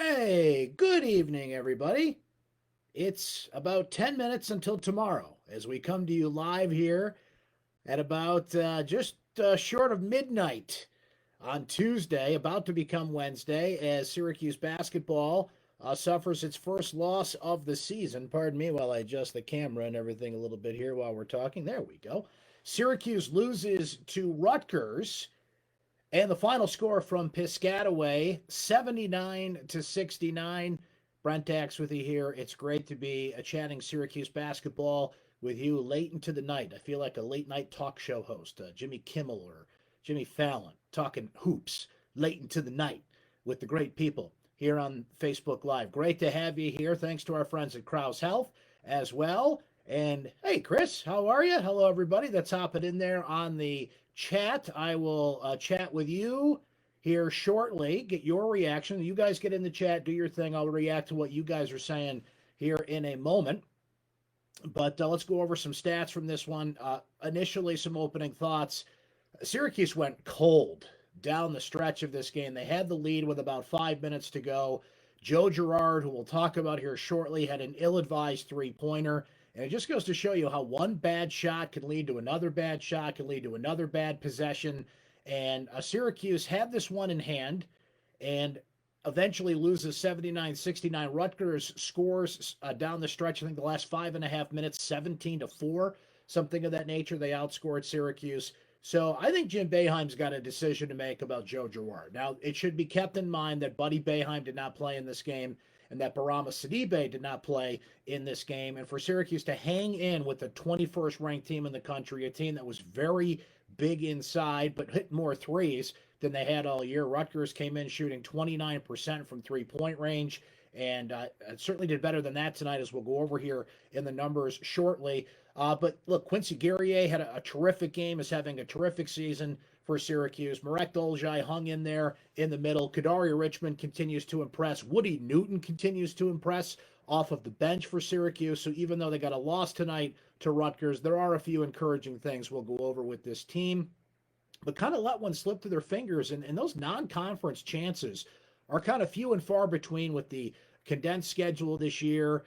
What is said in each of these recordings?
Hey, good evening, everybody. It's about 10 minutes until tomorrow as we come to you live here at about just short of midnight on Tuesday, about to become Wednesday, as Syracuse basketball suffers its first loss of the season. Pardon me while I adjust the camera and everything a little bit here while we're talking. There we go. Syracuse loses to Rutgers. And the final score from Piscataway, 79 to 69. Brent Axe with you here. It's great to be chatting Syracuse basketball with you late into the night. I feel like a late night talk show host, Jimmy Kimmel or Jimmy Fallon, talking hoops late into the night with the great people here on Facebook Live. Great to have you here. Thanks to our friends at Krause Health as well. And hey, Chris, how are you? Hello, everybody that's hopping in there on the chat. I will chat with you here shortly, get your reaction. You guys get in the chat, do your thing. I'll react to what you guys are saying here in a moment. But let's go over some stats from this one. Initially, some opening thoughts. Syracuse went cold down the stretch of this game. They had the lead with about 5 minutes to go. Joe Girard, who we'll talk about here shortly, had an ill-advised three-pointer. And it just goes to show you how one bad shot can lead to another bad shot, can lead to another bad possession. And Syracuse had this one in hand and eventually loses 79-69. Rutgers scores down the stretch, I think the last 5.5 minutes, 17-4, something of that nature. They outscored Syracuse. So I think Jim Boeheim's got a decision to make about Joe Girard. Now, it should be kept in mind that Buddy Boeheim did not play in this game and that Barama Sidibe did not play in this game. And for Syracuse to hang in with the 21st ranked team in the country, a team that was very big inside but hit more threes than they had all year. Rutgers came in shooting 29% from three-point range, and certainly did better than that tonight, as we'll go over here in the numbers shortly. But look, Quincy Guerrier had a terrific game, is having a terrific season for Syracuse. Marek Dolezaj hung in there in the middle. Kadari Richmond continues to impress. Woody Newton continues to impress off of the bench for Syracuse. So even though they got a loss tonight to Rutgers, there are a few encouraging things we'll go over with this team. But kind of let one slip through their fingers, and those non-conference chances are kind of few and far between with the condensed schedule this year.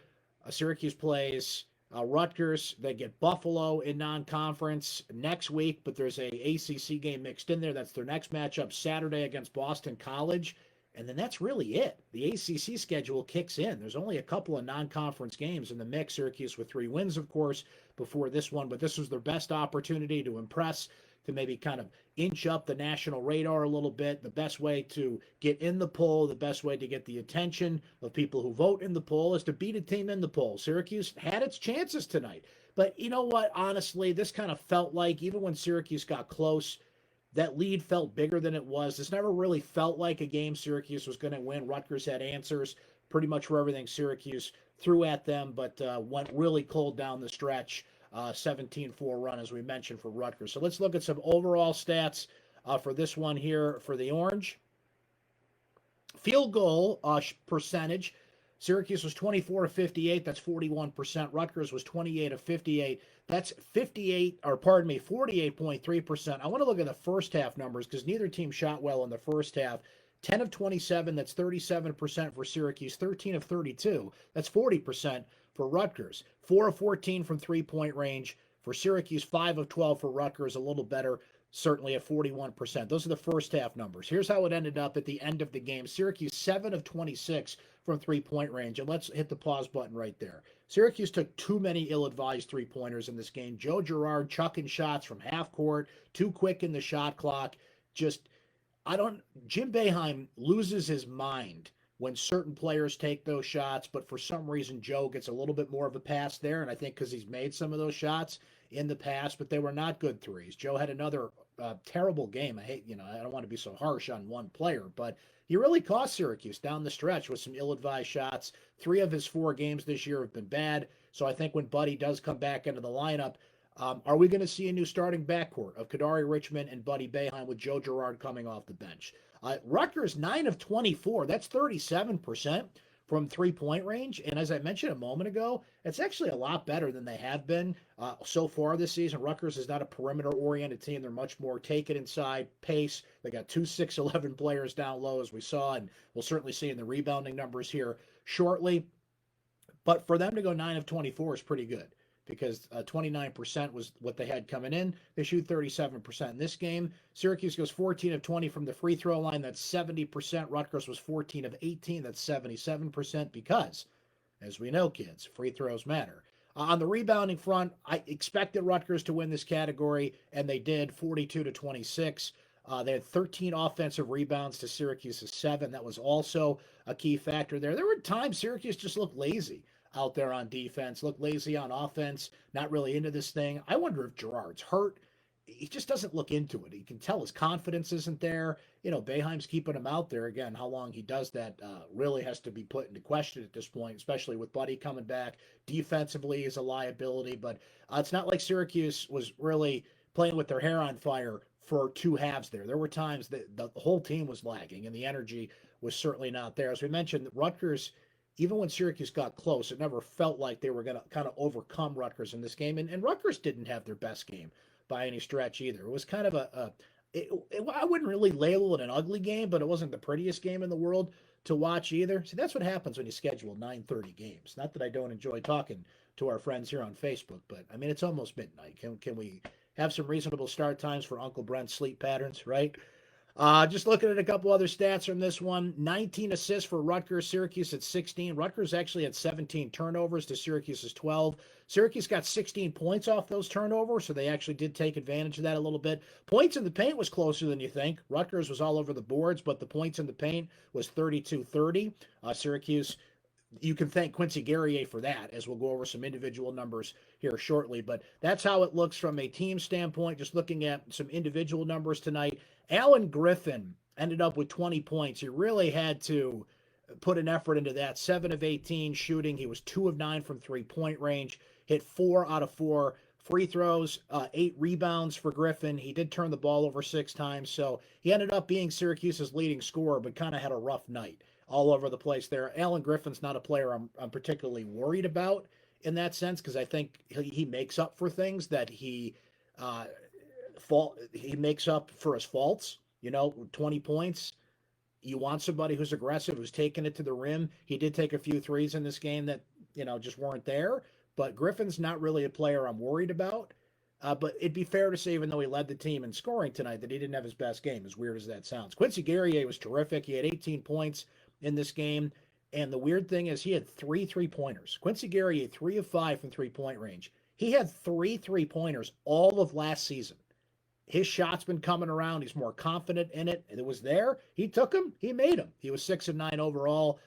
Syracuse plays Rutgers. They get Buffalo in non-conference next week, but there's a ACC game mixed in there. That's their next matchup Saturday against Boston College. And then that's really it. The ACC schedule kicks in. There's only a couple of non-conference games in the mix. Syracuse with 3 wins, of course, before this one. But this was their best opportunity to impress, to maybe kind of inch up the national radar a little bit. The best way to get in the poll, the best way to get the attention of people who vote in the poll is to beat a team in the poll. Syracuse had its chances tonight. But you know what? Honestly, this kind of felt like, even when Syracuse got close, that lead felt bigger than it was. This never really felt like a game Syracuse was going to win. Rutgers had answers pretty much for everything Syracuse threw at them, but went really cold down the stretch. 17-4 run, as we mentioned, for Rutgers. So let's look at some overall stats for this one here for the Orange. Field goal percentage. Syracuse was 24 of 58. That's 41%. Rutgers was 28 of 58. That's 48.3%. I want to look at the first half numbers because neither team shot well in the first half. 10 of 27, that's 37% for Syracuse. 13 of 32, that's 40% for Rutgers. 4 of 14 from three-point range for Syracuse. 5 of 12 for Rutgers, a little better, certainly at 41%. Those are the first half numbers. Here's how it ended up at the end of the game. Syracuse 7 of 26 from three-point range. And let's hit the pause button right there. Syracuse took too many ill-advised three-pointers in this game. Joe Girard chucking shots from half court, too quick in the shot clock. Jim Boeheim loses his mind when certain players take those shots, but for some reason Joe gets a little bit more of a pass there, and I think because he's made some of those shots in the past, but they were not good threes. Joe had another terrible game. I don't want to be so harsh on one player, but he really cost Syracuse down the stretch with some ill-advised shots. 3 of his 4 games this year have been bad, so I think when Buddy does come back into the lineup, are we going to see a new starting backcourt of Kadari Richmond and Buddy Boeheim with Joe Girard coming off the bench? Rutgers, 9 of 24. That's 37%. from 3-point range. And as I mentioned a moment ago, it's actually a lot better than they have been so far this season. Rutgers is not a perimeter-oriented team. They're much more take it inside, pace. They got 2 6'11" players down low, as we saw, and we'll certainly see in the rebounding numbers here shortly. But for them to go 9 of 24 is pretty good because 29% was what they had coming in. They shoot 37% in this game. Syracuse goes 14 of 20 from the free throw line. That's 70%. Rutgers was 14 of 18. That's 77% because, as we know, kids, free throws matter. On the rebounding front, I expected Rutgers to win this category, and they did, 42 to 26. They had 13 offensive rebounds to Syracuse's 7. That was also a key factor there. There were times Syracuse just looked lazy out there on defense, looked lazy on offense, not really into this thing. I wonder if Girard's hurt. He just doesn't look into it. You can tell his confidence isn't there. Boeheim's keeping him out there. Again, how long he does that really has to be put into question at this point, especially with Buddy coming back. Defensively is a liability, but it's not like Syracuse was really playing with their hair on fire for 2 halves there. There were times that the whole team was lagging, and the energy was certainly not there. As we mentioned, Rutgers, even when Syracuse got close, it never felt like they were going to kind of overcome Rutgers in this game. And Rutgers didn't have their best game by any stretch either. It was kind of I wouldn't really label it an ugly game, but it wasn't the prettiest game in the world to watch either. See, that's what happens when you schedule 9:30 games. Not that I don't enjoy talking to our friends here on Facebook, but I mean, it's almost midnight. Can we have some reasonable start times for Uncle Brent's sleep patterns, right? Just looking at a couple other stats from this one. 19 assists for Rutgers. Syracuse at 16. Rutgers actually had 17 turnovers to Syracuse's 12. Syracuse got 16 points off those turnovers, so they actually did take advantage of that a little bit. Points in the paint was closer than you think. Rutgers was all over the boards, but the points in the paint was 32-30. Syracuse, you can thank Quincy Guerrier for that, as we'll go over some individual numbers here shortly. But that's how it looks from a team standpoint, just looking at some individual numbers tonight. Alan Griffin ended up with 20 points. He really had to put an effort into that. 7 of 18 shooting. He was 2 of 9 from 3-point range. Hit 4 out of 4 free throws, 8 rebounds for Griffin. He did turn the ball over 6 times, so he ended up being Syracuse's leading scorer, but kind of had a rough night all over the place there. Alan Griffin's not a player I'm particularly worried about in that sense, because I think he makes up for things that he makes up for his faults. 20 points. You want somebody who's aggressive, who's taking it to the rim. He did take a few threes in this game that just weren't there. But Griffin's not really a player I'm worried about. But it'd be fair to say, even though he led the team in scoring tonight, that he didn't have his best game, as weird as that sounds. Quincy Guerrier was terrific. He had 18 points in this game. And the weird thing is he had 3 3-pointers. Quincy Guerrier, 3 of 5 from 3-point range. He had 3 3-pointers all of last season. His shot's been coming around. He's more confident in it. It was there. He took them. He made them. He was 6 of 9 overall.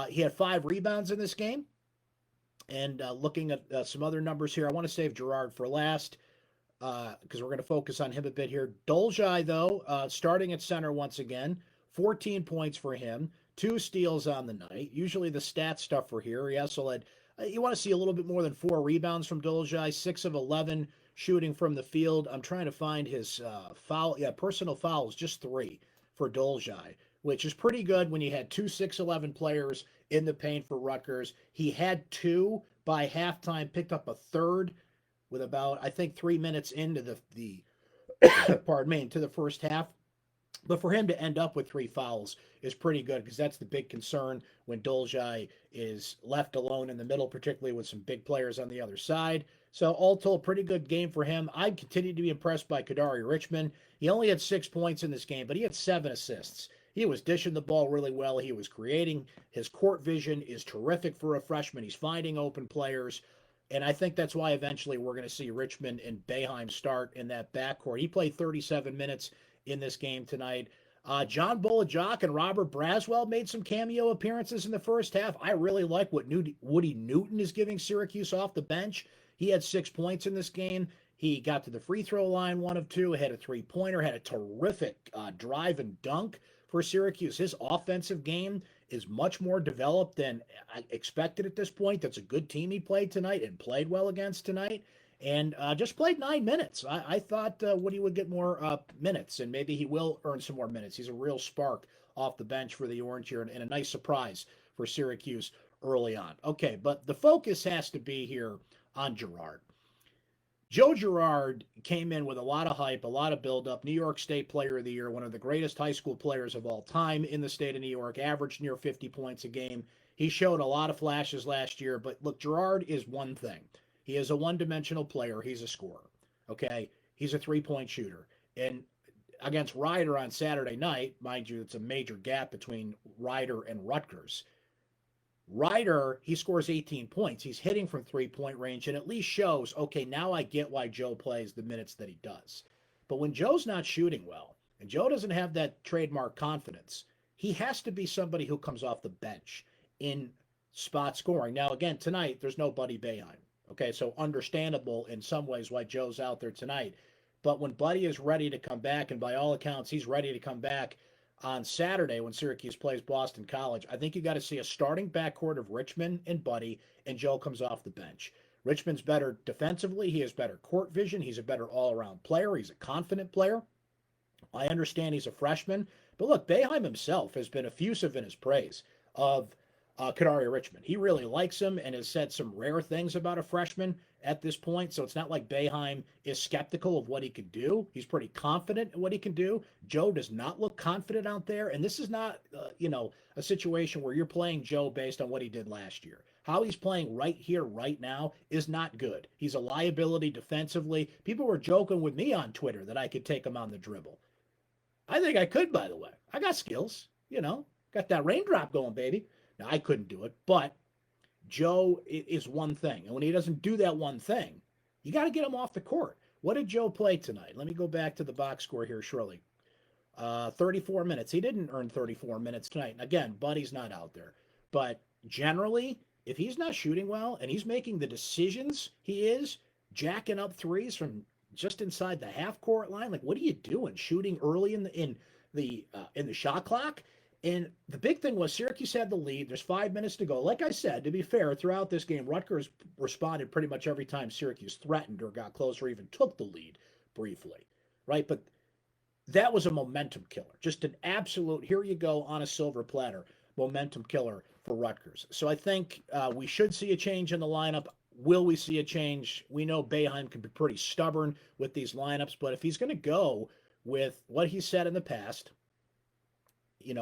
He had 5 rebounds in this game. And looking at some other numbers here, I want to save Girard for last because we're going to focus on him a bit here. Dolzaj, though, starting at center once again, 14 points for him, 2 steals on the night. Usually the stat stuff for here. He also had, you want to see a little bit more than 4 rebounds from Dolzaj, 6 of 11 shooting from the field. I'm trying to find his personal fouls, just 3 for Dolzaj, which is pretty good when you had 2 6'11" players in the paint for Rutgers. He had 2 by halftime, picked up a third with about, I think, 3 minutes into the pardon me, into the first half. But for him to end up with 3 fouls is pretty good, because that's the big concern when Dolzaj is left alone in the middle, particularly with some big players on the other side. So all told, pretty good game for him. I continue to be impressed by Kadari Richmond. He only had 6 points in this game, but he had 7 assists. He was dishing the ball really well. He was creating. His court vision is terrific for a freshman. He's finding open players. And I think that's why eventually we're going to see Richmond and Boeheim start in that backcourt. He played 37 minutes in this game tonight. John Bolajok and Robert Braswell made some cameo appearances in the first half. I really like what Woody Newton is giving Syracuse off the bench. He had 6 points in this game. He got to the free throw line 1 of 2, had a 3-pointer, had a terrific drive and dunk for Syracuse. His offensive game is much more developed than I expected at this point. That's a good team he played tonight and played well against tonight. And just played 9 minutes. I thought Woody would get more minutes, and maybe he will earn some more minutes. He's a real spark off the bench for the Orange here, and a nice surprise for Syracuse early on. Okay, but the focus has to be here on Girard. Joe Girard came in with a lot of hype, a lot of buildup. New York State Player of the Year, one of the greatest high school players of all time in the state of New York, averaged near 50 points a game. He showed a lot of flashes last year, but look, Girard is one thing. He is a one-dimensional player. He's a scorer. Okay, he's a three-point shooter. And against Rider on Saturday night, mind you, it's a major gap between Rider and Rutgers. Ryder, he scores 18 points. He's hitting from three-point range and at least shows, okay, now I get why Joe plays the minutes that he does. But when Joe's not shooting well, and Joe doesn't have that trademark confidence, he has to be somebody who comes off the bench in spot scoring. Now, again, tonight, there's no Buddy Boeheim. Okay, so understandable in some ways why Joe's out there tonight. But when Buddy is ready to come back, and by all accounts, he's ready to come back on Saturday when Syracuse plays Boston College, I think you got to see a starting backcourt of Richmond and Buddy, and Joe comes off the bench. Richmond's better defensively. He has better court vision. He's a better all-around player. He's a confident player. I understand he's a freshman. But look, Boeheim himself has been effusive in his praise of Kadari Richmond. He really likes him and has said some rare things about a freshman at this point. So it's not like Boeheim is skeptical of what he can do. He's pretty confident in what he can do. Joe does not look confident out there. And this is not, a situation where you're playing Joe based on what he did last year. How he's playing right here, right now is not good. He's a liability defensively. People were joking with me on Twitter that I could take him on the dribble. I think I could, by the way. I got skills, got that raindrop going, baby. Now, I couldn't do it, but Joe is one thing. And when he doesn't do that one thing, you got to get him off the court. What did Joe play tonight? Let me go back to the box score here shortly. 34 minutes. He didn't earn 34 minutes tonight. And again, Buddy's not out there. But generally, if he's not shooting well and he's making the decisions he is, jacking up threes from just inside the half court line, like what are you doing? Shooting early in the shot clock? And the big thing was Syracuse had the lead. There's 5 minutes to go. Like I said, to be fair, throughout this game, Rutgers responded pretty much every time Syracuse threatened or got close or even took the lead briefly, right? But that was a momentum killer. Just an absolute, here you go on a silver platter, momentum killer for Rutgers. So I think we should see a change in the lineup. Will we see a change? We know Boeheim can be pretty stubborn with these lineups, but if he's going to go with what he said in the past,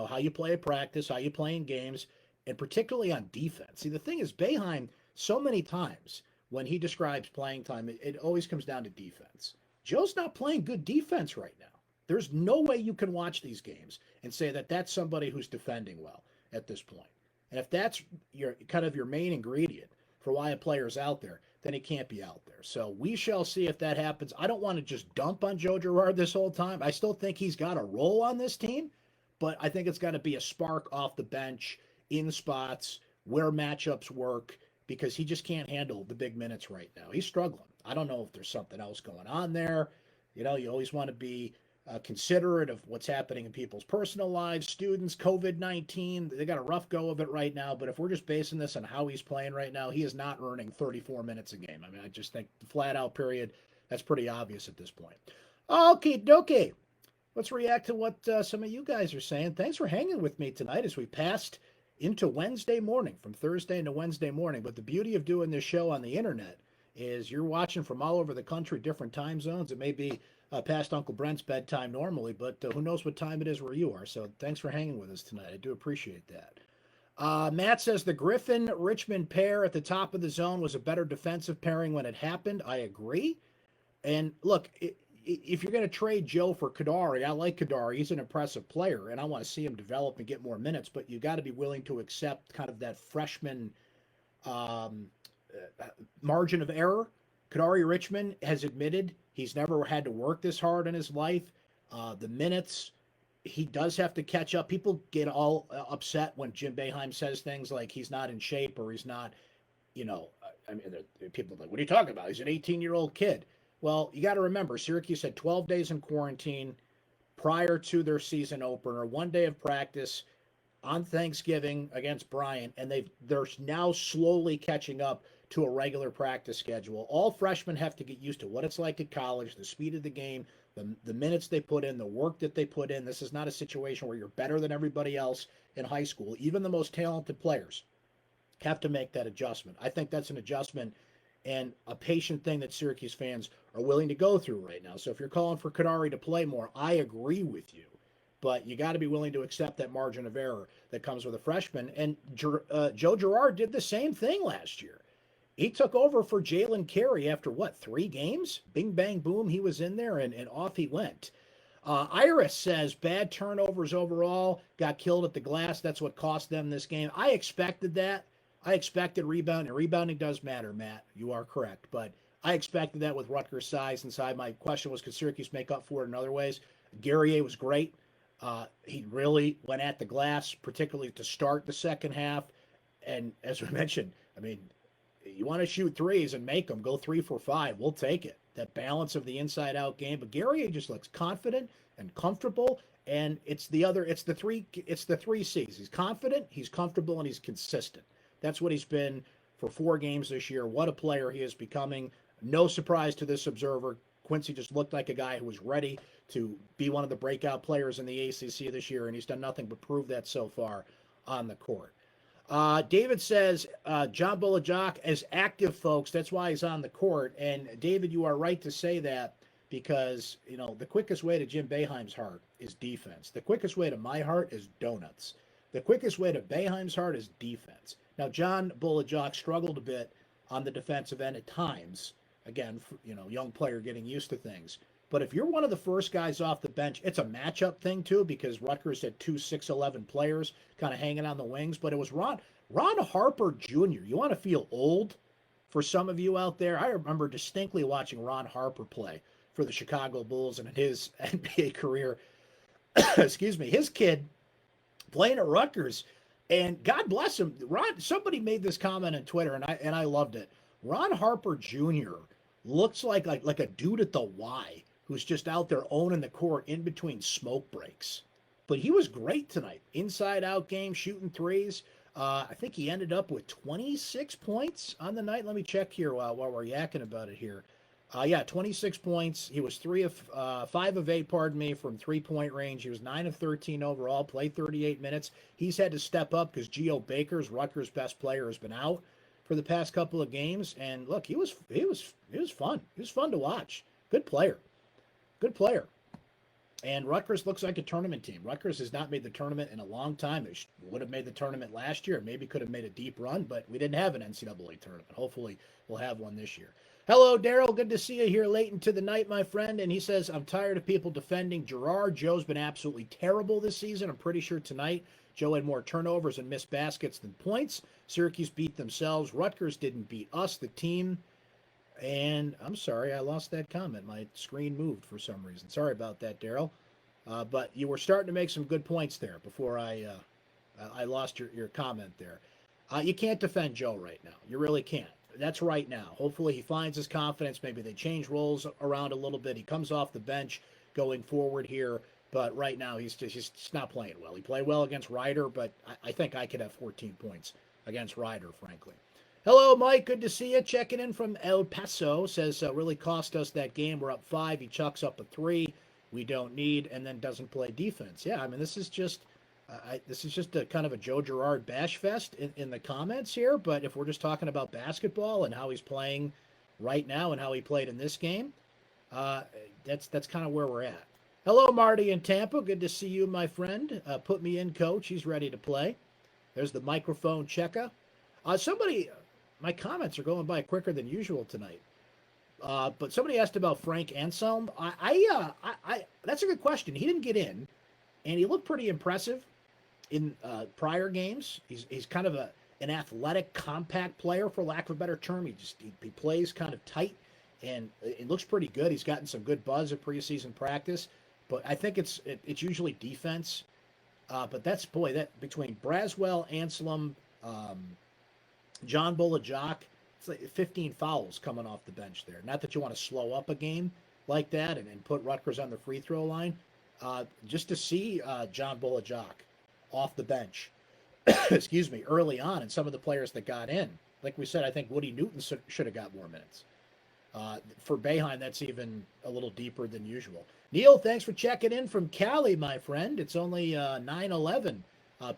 how you play at practice, how you play in games, and particularly on defense. See, the thing is, Boeheim, so many times when he describes playing time, it always comes down to defense. Joe's not playing good defense right now. There's no way you can watch these games and say that that's somebody who's defending well at this point. And if that's your main ingredient for why a player's out there, then he can't be out there. So we shall see if that happens. I don't want to just dump on Joe Girard this whole time. I still think he's got a role on this team. But I think it's got to be a spark off the bench in spots where matchups work because he just can't handle the big minutes right now. He's struggling. I don't know if there's something else going on there. You always want to be considerate of what's happening in people's personal lives. Students, COVID-19, they got a rough go of it right now. But if we're just basing this on how he's playing right now, he is not earning 34 minutes a game. I mean, I just think the flat-out period, that's pretty obvious at this point. Okay. Let's react to what some of you guys are saying. Thanks for hanging with me tonight as we passed into Wednesday morning, from Thursday into Wednesday morning. But the beauty of doing this show on the internet is you're watching from all over the country, different time zones. It may be past Uncle Brent's bedtime normally, but who knows what time it is where you are. So thanks for hanging with us tonight. I do appreciate that. Matt says the Griffin-Richmond pair at the top of the zone was a better defensive pairing when it happened. I agree. And look, if you're going to trade Joe for Kadari, I like Kadari. He's an impressive player, and I want to see him develop and get more minutes. But you got to be willing to accept kind of that freshman margin of error. Kadari Richmond has admitted he's never had to work this hard in his life. The minutes, he does have to catch up. People get all upset when Jim Boeheim says things like he's not in shape or he's not, people are like, what are you talking about? He's an 18-year-old kid. Well, you got to remember, Syracuse had 12 days in quarantine prior to their season opener, 1 day of practice on Thanksgiving against Bryant, and they're now slowly catching up to a regular practice schedule. All freshmen have to get used to what it's like at college, the speed of the game, The minutes they put in, the work that they put in. This is not a situation where you're better than everybody else in high school. Even the most talented players have to make that adjustment. I think that's an adjustment and a patient thing that Syracuse fans are willing to go through right now. So if you're calling for Kadari to play more, I agree with you. But you got to be willing to accept that margin of error that comes with a freshman. And Joe Girard did the same thing last year. He took over for Jalen Carey after what, 3 games? Bing, bang, boom, he was in there and off he went. Iris says bad turnovers overall, got killed at the glass. That's what cost them this game. I expected that. I expected rebounding. Rebounding does matter, Matt. You are correct. But I expected that with Rutgers' size inside. My question was, could Syracuse make up for it in other ways? Girard was great. He really went at the glass, particularly to start the second half. And as we mentioned, I mean, you want to shoot threes and make them, go 3 for 5. We'll take it. That balance of the inside-out game. But Girard just looks confident and comfortable. And it's the three C's. He's confident, he's comfortable, and he's consistent. That's what he's been for 4 games this year. What a player he is becoming. No surprise to this observer. Quincy just looked like a guy who was ready to be one of the breakout players in the ACC this year, and he's done nothing but prove that so far on the court. David says, John Bulajok is active, folks. That's why he's on the court. And David, you are right to say that because, the quickest way to Jim Boeheim's heart is defense. The quickest way to my heart is donuts. The quickest way to Boeheim's heart is defense. Now, John Bulajok struggled a bit on the defensive end at times. Again, young player getting used to things. But if you're one of the first guys off the bench, it's a matchup thing too, because Rutgers had 2 6'11" players kind of hanging on the wings. But it was Ron Harper Jr. You want to feel old for some of you out there? I remember distinctly watching Ron Harper play for the Chicago Bulls and in his NBA career. Excuse me, his kid playing at Rutgers. And God bless him. Somebody made this comment on Twitter, and I loved it. Ron Harper Jr. looks like a dude at the Y who's just out there owning the court in between smoke breaks. But he was great tonight. Inside out game, shooting threes. I think he ended up with 26 points on the night. Let me check here while we're yakking about it here. 26 points. He was 5 of 8, from 3-point range. He was 9 of 13 overall, played 38 minutes. He's had to step up because Geo Baker's Rutgers' best player has been out for the past couple of games. And look, he was fun. He was fun to watch. Good player. And Rutgers looks like a tournament team. Rutgers has not made the tournament in a long time. They would have made the tournament last year. Maybe could have made a deep run, but we didn't have an NCAA tournament. Hopefully we'll have one this year. Hello, Daryl. Good to see you here late into the night, my friend. And he says, I'm tired of people defending Girard. Joe's been absolutely terrible this season. I'm pretty sure tonight Joe had more turnovers and missed baskets than points. Syracuse beat themselves. Rutgers didn't beat us, the team. And I'm sorry, I lost that comment. My screen moved for some reason. Sorry about that, Daryl. But you were starting to make some good points there before I lost your comment there. You can't defend Joe right now. You really can't. That's right now. Hopefully he finds his confidence. Maybe they change roles around a little bit. He comes off the bench going forward here. But right now he's just not playing well. He played well against Ryder, but I think I could have 14 points against Ryder, frankly. Hello, Mike. Good to see you. Checking in from El Paso. Says, really cost us that game. We're up 5. He chucks up a 3 we don't need and then doesn't play defense. Yeah, I mean, this is just a kind of a Joe Girard bash fest in the comments here. But if we're just talking about basketball and how he's playing right now and how he played in this game, that's kind of where we're at. Hello, Marty in Tampa. Good to see you, my friend. Put me in, coach. He's ready to play. There's the microphone checker. My comments are going by quicker than usual tonight. But somebody asked about Frank Anselm. That's a good question. He didn't get in, and he looked pretty impressive in prior games. He's kind of an athletic, compact player, for lack of a better term. He plays kind of tight, and it looks pretty good. He's gotten some good buzz at preseason practice, but I think it's usually defense. But that between Braswell, Anselm, John Bulajok, it's like 15 fouls coming off the bench there. Not that you want to slow up a game like that and put Rutgers on the free throw line. Just to see John Bulajok off the bench, excuse me, early on, and some of the players that got in. Like we said, I think Woody Newton should have got more minutes. For Boeheim, that's even a little deeper than usual. Neil, thanks for checking in from Cali, my friend. It's only 9:11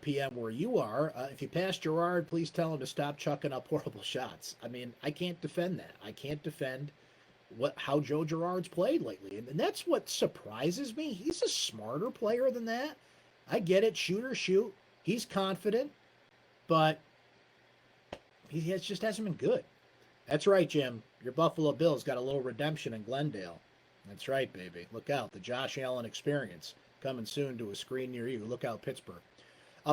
p.m. where you are. If you pass Girard, please tell him to stop chucking up horrible shots. I mean, I can't defend that. I can't defend how Joe Girard's played lately, and that's what surprises me. He's a smarter player than that. I get it, shoot or shoot. He's confident, but just hasn't been good. That's right, Jim. Your Buffalo Bills got a little redemption in Glendale. That's right, baby. Look out. The Josh Allen experience coming soon to a screen near you. Look out, Pittsburgh.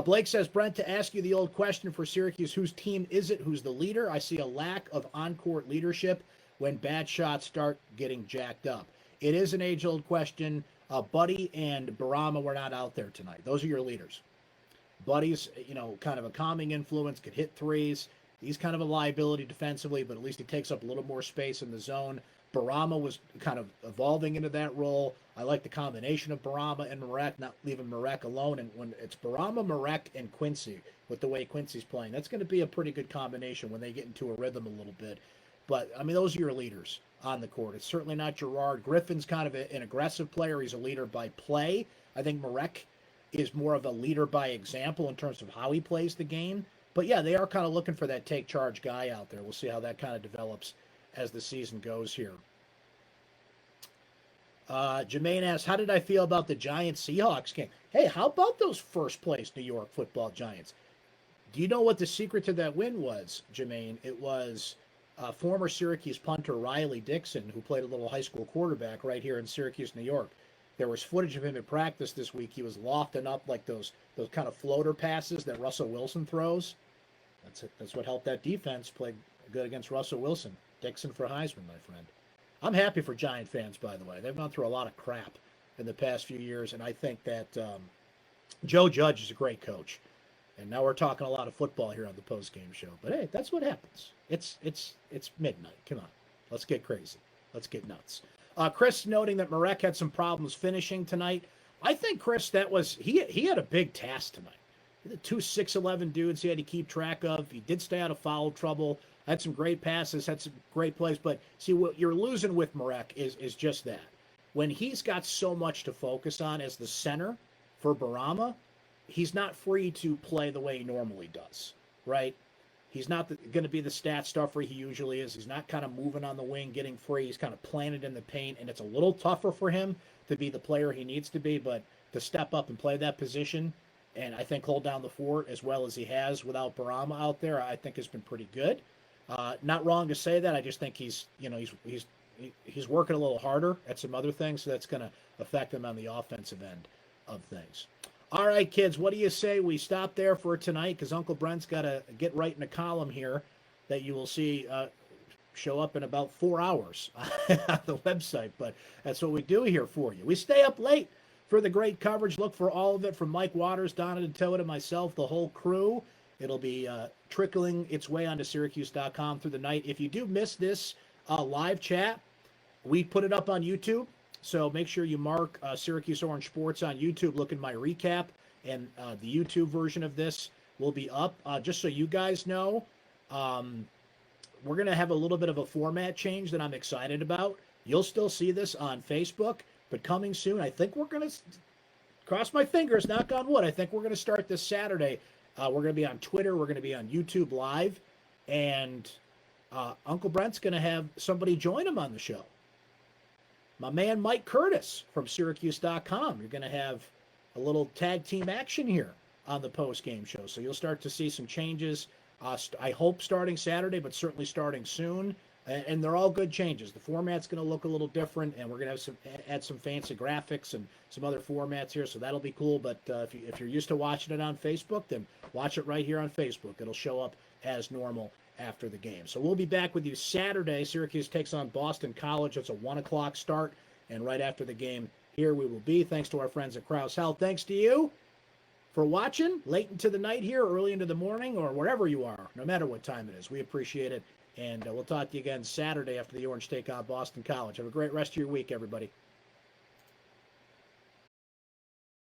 Blake says, Brent, to ask you the old question for Syracuse, whose team is it? Who's the leader? I see a lack of on-court leadership when bad shots start getting jacked up. It is an age-old question. Buddy and Barama were not out there tonight. Those are your leaders. Buddy's, kind of a calming influence, could hit threes. He's kind of a liability defensively, but at least he takes up a little more space in the zone. Barama was kind of evolving into that role. I like the combination of Barama and Marek, not leaving Marek alone. And when it's Barama, Marek, and Quincy, with the way Quincy's playing, that's going to be a pretty good combination when they get into a rhythm a little bit. But, I mean, those are your leaders on the court. It's certainly not Girard. Griffin's kind of an aggressive player. He's a leader by play. I think Marek is more of a leader by example in terms of how he plays the game. But, yeah, they are kind of looking for that take charge guy out there. We'll see how that kind of develops as the season goes here. Jermaine asks, how did I feel about the Giants-Seahawks game? Hey, how about those first-place New York football Giants? Do you know what the secret to that win was, Jermaine? It was former Syracuse punter Riley Dixon, who played a little high school quarterback right here in Syracuse, New York. There was footage of him at practice this week. He was lofting up like those kind of floater passes that Russell Wilson throws. That's what helped that defense play good against Russell Wilson. Dixon for Heisman, my friend. I'm happy for Giant fans, by the way. They've gone through a lot of crap in the past few years, and I think that Joe Judge is a great coach. And now we're talking a lot of football here on the post-game show. But, hey, that's what happens. It's midnight. Come on. Let's get crazy. Let's get nuts. Chris noting that Marek had some problems finishing tonight. I think, Chris, he had a big task tonight. The two 6'11" dudes he had to keep track of. He did stay out of foul trouble. Had some great passes, had some great plays. But, see, what you're losing with Marek is just that. When he's got so much to focus on as the center for Barama, he's not free to play the way he normally does, right? He's not going to be the stat stuffer he usually is. He's not kind of moving on the wing, getting free. He's kind of planted in the paint, and it's a little tougher for him to be the player he needs to be, but to step up and play that position and I think hold down the fort as well as he has without Barama out there, I think has been pretty good. Not wrong to say that. I just think he's working a little harder at some other things, so that's going to affect him on the offensive end of things. All right, kids, what do you say we stop there for tonight? Because Uncle Brent's got to get right in a column here that you will see show up in about 4 hours on the website. But that's what we do here for you. We stay up late for the great coverage. Look for all of it from Mike Waters, Donna DeToa, myself, the whole crew. It'll be trickling its way onto syracuse.com through the night. If you do miss this live chat, we put it up on YouTube. So make sure you mark Syracuse Orange Sports on YouTube. Look at my recap, and the YouTube version of this will be up. Just so you guys know, we're going to have a little bit of a format change that I'm excited about. You'll still see this on Facebook, but coming soon, I think we're going to, cross my fingers, knock on wood, I think we're going to start this Saturday. We're going to be on Twitter. We're going to be on YouTube Live, and Uncle Brent's going to have somebody join him on the show. My man Mike Curtis from syracuse.com. You're going to have a little tag team action here on the post-game show. So you'll start to see some changes, I hope starting Saturday, but certainly starting soon. And they're all good changes. The format's going to look a little different, and we're going to have add some fancy graphics and some other formats here, so that'll be cool. But if you're used to watching it on Facebook, then watch it right here on Facebook. It'll show up as normal after the game. So we'll be back with you Saturday. Syracuse takes on Boston College. It's a 1 o'clock start, and right after the game, here we will be. Thanks to our friends at Krause Health. Thanks to you for watching late into the night here, early into the morning, or wherever you are, no matter what time it is. We appreciate it, and we'll talk to you again Saturday after the Orange take on Boston College. Have a great rest of your week, everybody.